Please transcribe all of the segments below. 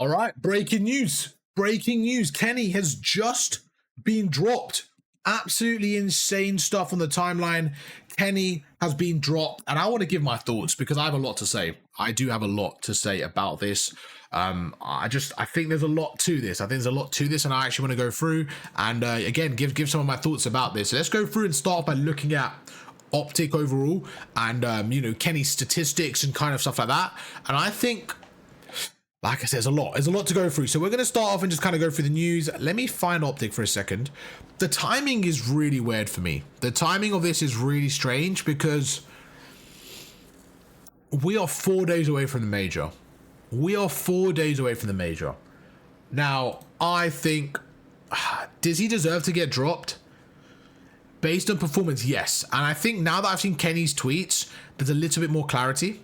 All right, breaking news. Breaking news. Kenny has just been dropped. Absolutely insane stuff on the timeline. Kenny has been dropped, and I want to give my thoughts because I have a lot to say. I do have a lot to say about this. I think there's a lot to this. I think there's a lot to this, and I actually want to go through and again give some of my thoughts about this. So let's go through and start by looking at OPTIC overall and you know, Kenny's statistics and kind of stuff like that. And I think, like I said, there's a lot to go through. So we're going to start off and just kind of go through the news. Let me find OPTIC for a second. The timing is really weird for me. The timing of this is really strange because we are 4 days away from the major. We are 4 days away from the major. Now, I think, does he deserve to get dropped? Based on performance, yes. And I think now that I've seen Kenny's tweets, there's a little bit more clarity.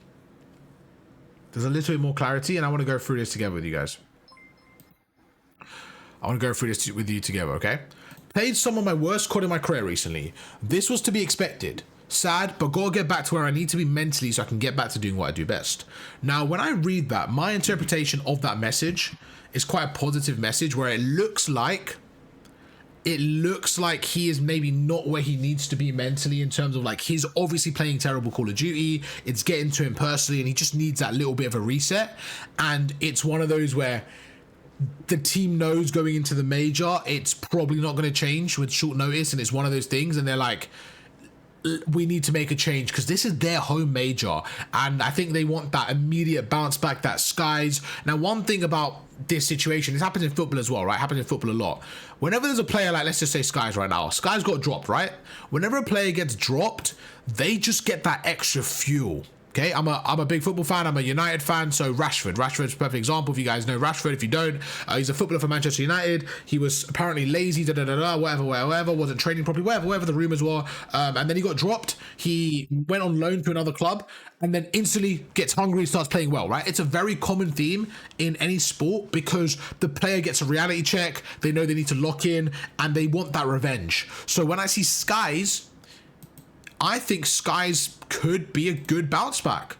There's a little bit more clarity, and I want to go through this together with you guys. I want to go through this with you together, okay? Played some of my worst squad in my career recently. This was to be expected. Sad, but gotta get back to where I need to be mentally so I can get back to doing what I do best. Now, when I read that, my interpretation of that message is quite a positive message where it looks like he is maybe not where he needs to be mentally in terms of like he's obviously playing terrible Call of Duty. It's getting to him personally and he just needs that little bit of a reset. And it's one of those where the team knows going into the major, it's probably not going to change with short notice. And it's one of those things. And they're like, we need to make a change because this is their home major. And I think they want that immediate bounce back, that SKYZ. Now, one thing about this situation, this happens in football as well, right? It happens in football a lot. Whenever there's a player like, let's just say SKYZ right now, SKYZ got dropped, right? Whenever a player gets dropped, they just get that extra fuel. Okay, I'm a big football fan. I'm a United fan. So Rashford's a perfect example. If you guys know Rashford, if you don't, he's a footballer for Manchester United. He was apparently lazy, whatever, wasn't training properly, whatever the rumors were. And then he got dropped. He went on loan to another club and then instantly gets hungry and starts playing well, right? It's a very common theme in any sport because the player gets a reality check. They know they need to lock in and they want that revenge. So when I see SKYZ, I think SKYZ could be a good bounce back.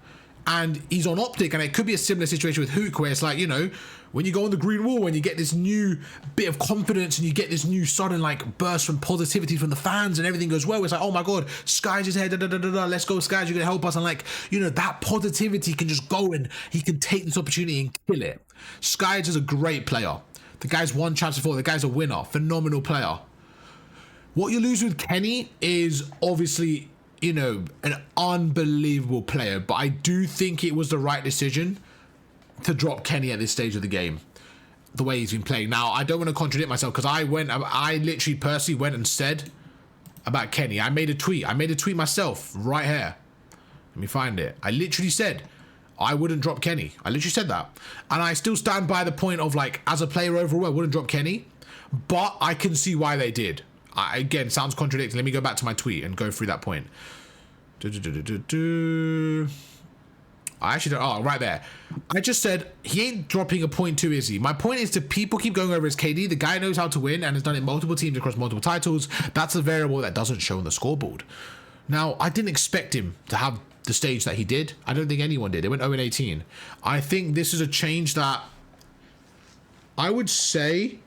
And he's on OPTIC, and it could be a similar situation with Hook, where it's like, you know, when you go on the green wall and you get this new bit of confidence and you get this new sudden like burst from positivity from the fans and everything goes well, it's like, oh my god, SKYZ is here, let's go SKYZ, you're gonna help us. And like, you know, that positivity can just go and he can take this opportunity and kill it. SKYZ is a great player. The guy's won champs before. The guy's a winner, phenomenal player. What you lose with Kenny is obviously, you know, an unbelievable player, but I do think it was the right decision to drop Kenny at this stage of the game, the way he's been playing. Now, I don't want to contradict myself because I literally personally went and said about Kenny. I made a tweet myself right here. Let me find it. I literally said I wouldn't drop Kenny. I literally said that. And I still stand by the point of like, as a player overall, I wouldn't drop Kenny, but I can see why they did. Again, sounds contradicting. Let me go back to my tweet and go through that point. I actually don't. Oh, right there. I just said he ain't dropping a 0.2, is he? My point is to people keep going over his KD. The guy knows how to win and has done it multiple teams across multiple titles. That's a variable that doesn't show on the scoreboard. Now, I didn't expect him to have the stage that he did. I don't think anyone did. It went 0-18. I think this is a change that I would say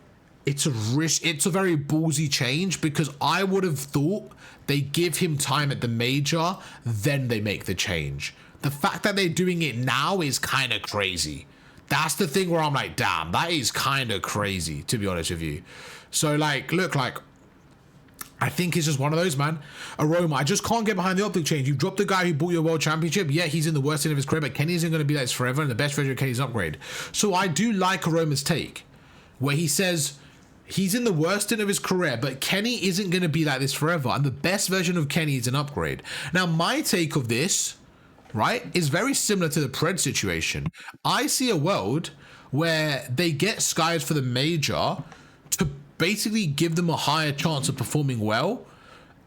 it's a risk. It's a very ballsy change because I would have thought they give him time at the major, then they make the change. The fact that they're doing it now is kind of crazy. That's the thing where I'm like, damn, that is kind of crazy, to be honest with you. So like, look, like, I think it's just one of those, man. Aroma, I just can't get behind the OPTIC change. You've dropped the guy who bought you a world championship. Yeah, he's in the worst end of his career, but Kenny isn't going to be like this forever, and the best version of Kenny's an upgrade. So I do like Aroma's take, where he says he's in the worst end of his career, but Kenny isn't going to be like this forever, and the best version of Kenny is an upgrade. Now, my take of this, right, is very similar to the Pred situation. I see a world where they get SKYZ for the major to basically give them a higher chance of performing well,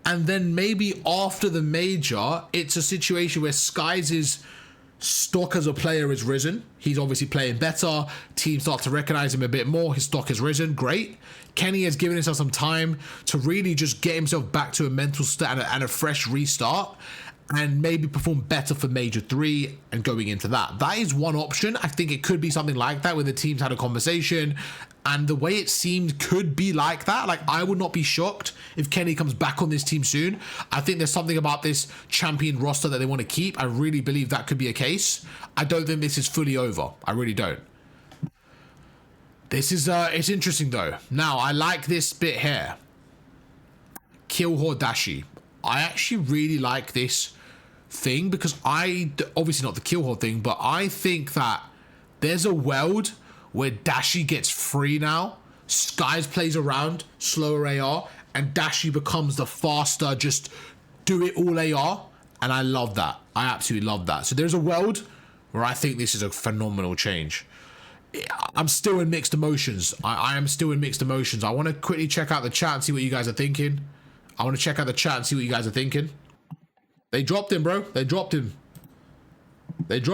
and then maybe after the major, it's a situation where SKYZ's stock as a player is risen. He's obviously playing better. Teams start to recognize him a bit more. His stock has risen. Great. Kenny has given himself some time to really just get himself back to a mental state and a fresh restart. and maybe perform better for Major 3 and going into that. That is one option. I think it could be something like that where the teams had a conversation, and the way it seemed could be like that. Like, I would not be shocked if Kenny comes back on this team soon. I think there's something about this champion roster that they want to keep. I really believe that could be a case. I don't think this is fully over. I really don't. This is, it's interesting though. Now, I like this bit here. Kill Dashi. I actually really like this thing because obviously not the kill horde thing, but I think that there's a world where Dashi gets free now, SKYZ plays around, slower AR, and Dashi becomes the faster, just do it all AR, and I love that. I absolutely love that. So there's a world where I think this is a phenomenal change. I'm still in mixed emotions. I am still in mixed emotions. I want to quickly check out the chat and see what you guys are thinking. They dropped him, bro. They dropped him. Let's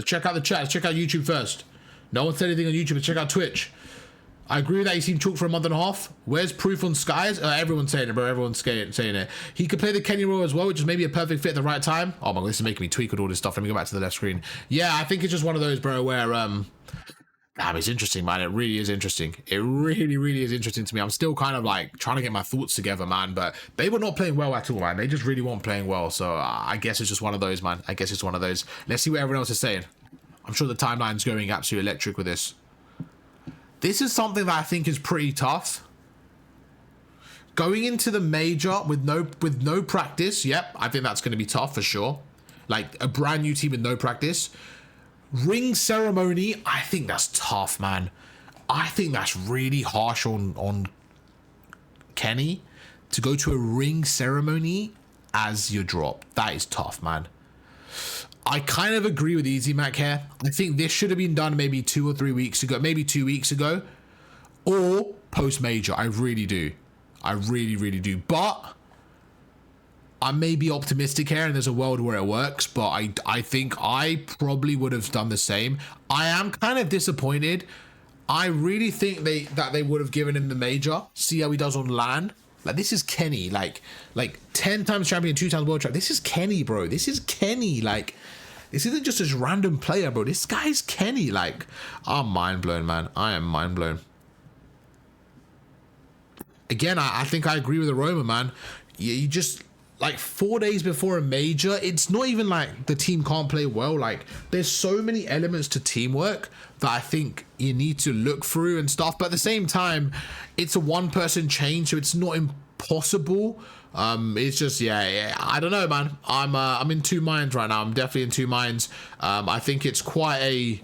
check out the chat. Let's check out YouTube first. No one said anything on YouTube. Let's check out Twitch. I agree with that. He's seen chalk for a month and a half. Where's proof on SKYZ? Everyone's saying it, bro. Everyone's saying it. He could play the Kenny role as well, which is maybe a perfect fit at the right time. Oh my god, this is making me tweak with all this stuff. Let me go back to the left screen. Yeah, I think it's just one of those, bro, where damn, it's interesting, man. It really is interesting. It really, really is interesting to me. I'm still kind of like trying to get my thoughts together, man. But they were not playing well at all, man. They just really weren't playing well. So I guess it's just one of those, man. I guess it's one of those. Let's see what everyone else is saying. I'm sure the timeline's going absolutely electric with this. This is something that I think is pretty tough. Going into the major with no practice, yep, I think that's going to be tough for sure. Like a brand new team with no practice. Ring ceremony, I think that's tough, man. I think that's really harsh on Kenny to go to a ring ceremony as your drop. That is tough, man. I kind of agree with Easy Mac here. I think this should have been done maybe 2 or 3 weeks ago, maybe 2 weeks ago, or post major. I really do. I really, really do. But I may be optimistic here and there's a world where it works, but I think I probably would have done the same. I am kind of disappointed. I really think that they would have given him the major, see how he does on LAN. Like, this is Kenny, like 10 times champion, 2 times world champ. This is Kenny, bro. This is Kenny. Like, this isn't just this random player, bro. This guy's Kenny. Like, I'm mind blown, man. I am mind blown. Again, I think I agree with Aroma, man. You just, like, 4 days before a major, it's not even like the team can't play well. Like, there's so many elements to teamwork that I think you need to look through and stuff. But at the same time, it's a one-person change, so it's not impossible. It's just, yeah, I don't know, man. I'm in two minds right now. I'm definitely in two minds. I think it's quite a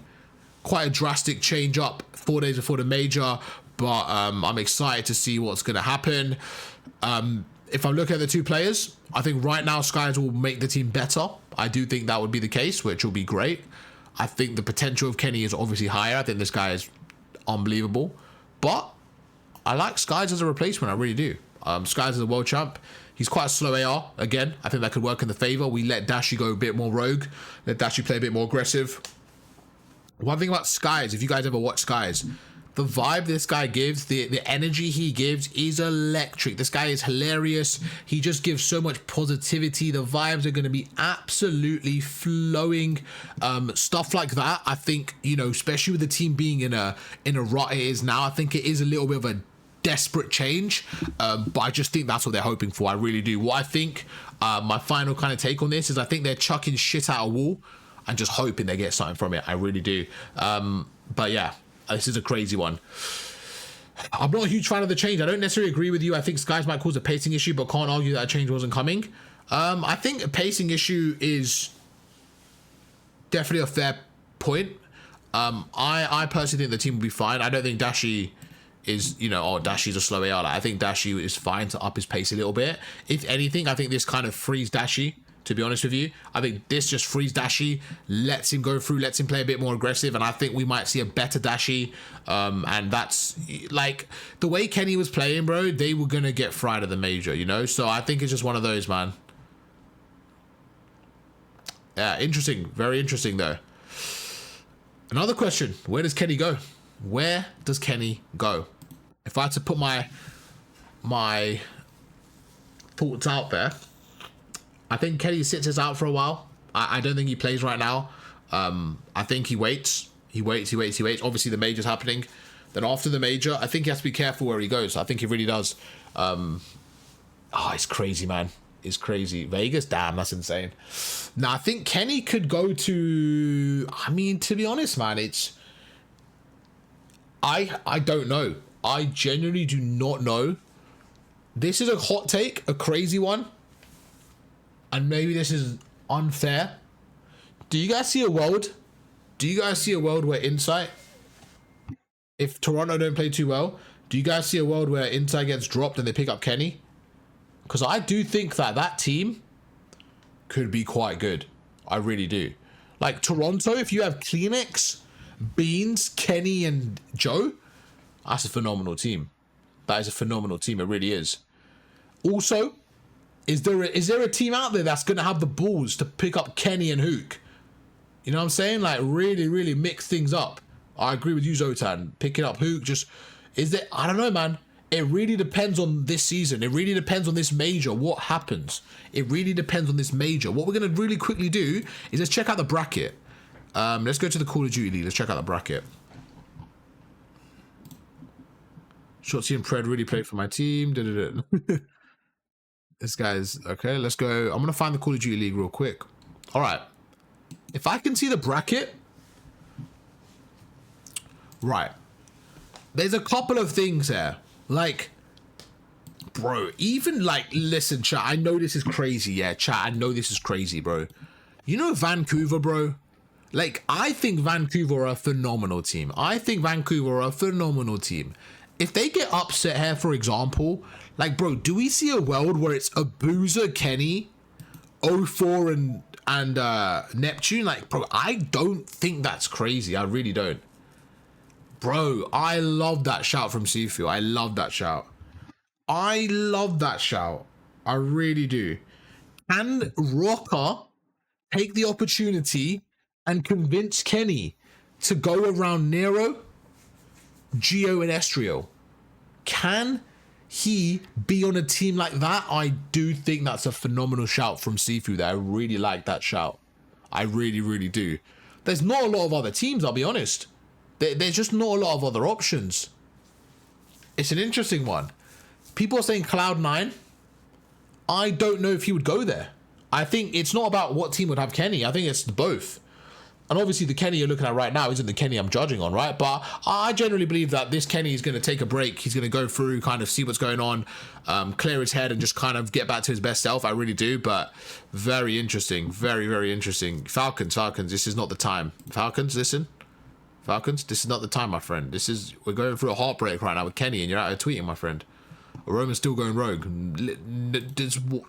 drastic change up 4 days before the major, but I'm excited to see what's going to happen. If I'm looking at the two players, I think right now SKYZ will make the team better. I do think that would be the case, which will be great. I think the potential of Kenny is obviously higher. I think this guy is unbelievable. But I like SKYZ as a replacement. I really do. SKYZ is a world champ. He's quite a slow AR. Again, I think that could work in the favor. We let Dashi go a bit more rogue. Let Dashi play a bit more aggressive. One thing about SKYZ, if you guys ever watch SKYZ, the vibe this guy gives, the energy he gives is electric. This guy is hilarious. He just gives so much positivity. The vibes are going to be absolutely flowing. Stuff like that, I think, you know, especially with the team being in a rut it is now, I think it is a little bit of a desperate change. But I just think that's what they're hoping for. I really do. What I think, my final kind of take on this is I think they're chucking shit at a wall and just hoping they get something from it. I really do. But yeah. This is a crazy one. I'm not a huge fan of the change. I don't necessarily agree with you. I think SKYZ might cause a pacing issue, but can't argue that a change wasn't coming. I think a pacing issue is definitely a fair point. I personally think the team will be fine. I don't think Dashi is, you know, Dashi's a slow AR. Like, I think Dashi is fine to up his pace a little bit. If anything, I think this kind of frees Dashi. To be honest with you, I think this just frees Dashi, lets him go through, lets him play a bit more aggressive, and I think we might see a better Dashi. And that's like the way Kenny was playing, bro. They were gonna get fried at the major, you know. So I think it's just one of those, man. Yeah, interesting, very interesting though. Another question: where does Kenny go? Where does Kenny go? If I had to put my thoughts out there. I think Kenny sits us out for a while. I don't think he plays right now. I think he waits. He waits. Obviously, the major's happening. Then after the major, I think he has to be careful where he goes. I think he really does. It's crazy, man. It's crazy. Vegas, damn, that's insane. Now, I think Kenny could go to... I mean, to be honest, man, it's... I don't know. I genuinely do not know. This is a hot take, a crazy one. And maybe this is unfair. Do you guys see a world? Do you guys see a world where Insight, if Toronto don't play too well, do you guys see a world where Insight gets dropped and they pick up Kenny? Because I do think that that team could be quite good. I really do. Like Toronto, if you have Kleenex, Beans, Kenny, and Joe, that's a phenomenal team. That is a phenomenal team. It really is. Also, is there a team out there that's going to have the balls to pick up Kenny and Hook? You know what I'm saying? Like really, really mix things up. I agree with you, Zotan. Picking up Hook, just is there? I don't know, man. It really depends on this season. It really depends on this major. What happens? It really depends on this major. What we're going to really quickly do is let's check out the bracket. Let's go to the Call of Duty League. Let's check out the bracket. Shotzi and Pred really played for my team. This guy's okay. Let's go. I'm going to find the Call of Duty League real quick. All right. If I can see the bracket. Right. There's a couple of things there. Like, bro, even like, listen, chat, I know this is crazy. Yeah, chat, I know this is crazy, bro. You know Vancouver, bro? Like, I think Vancouver are a phenomenal team. If they get upset here, for example, like, bro, do we see a world where it's a Boozer, Kenny, 04 and Neptune? Like, bro, I don't think that's crazy. I really don't. Bro, I love that shout from Sifu. I love that shout. I really do. Can Rocker take the opportunity and convince Kenny to go around Nero, Geo, and Estriel? Can he be on a team like that? I do think that's a phenomenal shout from Sifu there. I really like that shout. I really, really do. There's not a lot of other teams, I'll be honest. There's just not a lot of other options. It's an interesting one. People are saying Cloud9. I don't know if he would go there. I think it's not about what team would have Kenny. I think it's both. And obviously the Kenny you're looking at right now isn't the Kenny I'm judging on, right? But I generally believe that this Kenny is going to take a break. He's going to go through, kind of see what's going on, clear his head and just kind of get back to his best self. I really do. But very interesting. Very, very interesting. Falcons, this is not the time. Falcons, listen. Falcons, this is not the time, my friend. We're going through a heartbreak right now with Kenny and you're out here tweeting, my friend. Roman's still going rogue.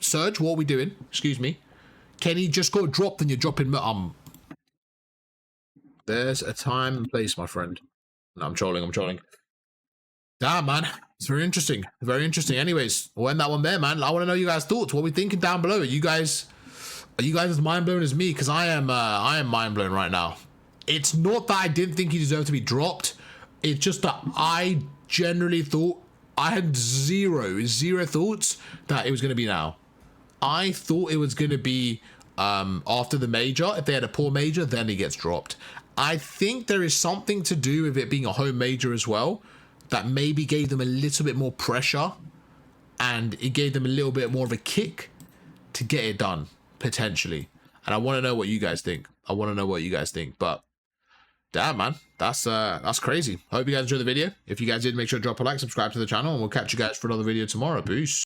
Surge, what are we doing? Excuse me. Kenny just got dropped and you're dropping... There's a time and place, my friend. No, I'm trolling. Damn, man. It's very interesting. Anyways, we'll end that one there, man. I want to know you guys' thoughts. What are we thinking down below? Are you guys as mind blown as me? Because I am mind blown right now. It's not that I didn't think he deserved to be dropped. It's just that I generally thought I had zero thoughts that it was going to be now. I thought it was going to be after the major. If they had a poor major, then he gets dropped. I think there is something to do with it being a home major as well that maybe gave them a little bit more pressure and it gave them a little bit more of a kick to get it done, potentially. And I want to know what you guys think. But damn, man, that's crazy. I hope you guys enjoyed the video. If you guys did, make sure to drop a like, subscribe to the channel, and we'll catch you guys for another video tomorrow. Peace.